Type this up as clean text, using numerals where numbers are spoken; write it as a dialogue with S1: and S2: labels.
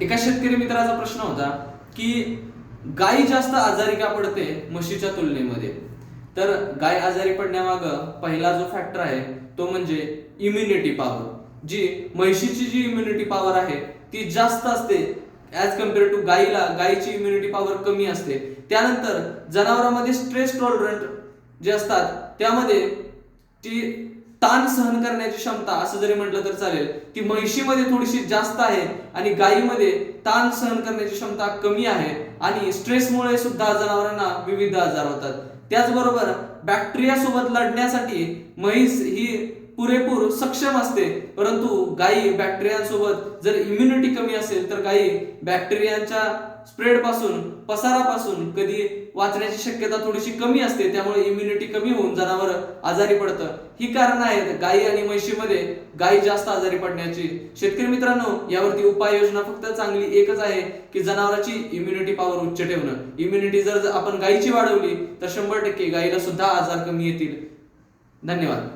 S1: एका शेतकरी मित्राचा प्रश्न होता की गाय जास्त आजारी का पडते म्हशीच्या तुलनेमध्ये. तर गाय आजारी पडण्यामागं पहिला जो फॅक्टर आहे तो म्हणजे इम्युनिटी पॉवर. जी म्हशीची जी इम्युनिटी पॉवर आहे ती जास्त असते ऍज कम्पेअर टू गायीची इम्युनिटी पॉवर कमी असते. त्यानंतर जनावरांमध्ये स्ट्रेस टॉलरंट जे असतात त्यामध्ये ती ताण सहन करण्याची क्षमता असं जरी म्हटलं तर चालेल ती म्हशीमध्ये थोडीशी जास्त आहे आणि गायीमध्ये ताण सहन करण्याची क्षमता कमी आहे. आणि स्ट्रेसमुळे सुद्धा जनावरांना विविध आजार होतात. त्याचबरोबर बॅक्टेरिया सोबत लढण्यासाठी म्हैस ही पुरेपूर सक्षम असते, परंतु गायी बॅक्टेरियांसोबत जर इम्युनिटी कमी असेल तर गायी बॅक्टेरियांच्या स्प्रेड पासून पसारापासून कधी वाचण्याची शक्यता थोडीशी कमी असते. त्यामुळे इम्युनिटी कमी होऊन जनावर आजारी पडतं. ही कारण आहेत गायी आणि म्हशीमध्ये गायी जास्त आजारी पडण्याची. शेतकरी मित्रांनो, यावरती उपाययोजना फक्त चांगली एकच आहे की जनावरांची इम्युनिटी पॉवर उच्च ठेवणं. इम्युनिटी जर आपण गायीची वाढवली तर 100% गायीला सुद्धा आजार कमी येतील. धन्यवाद.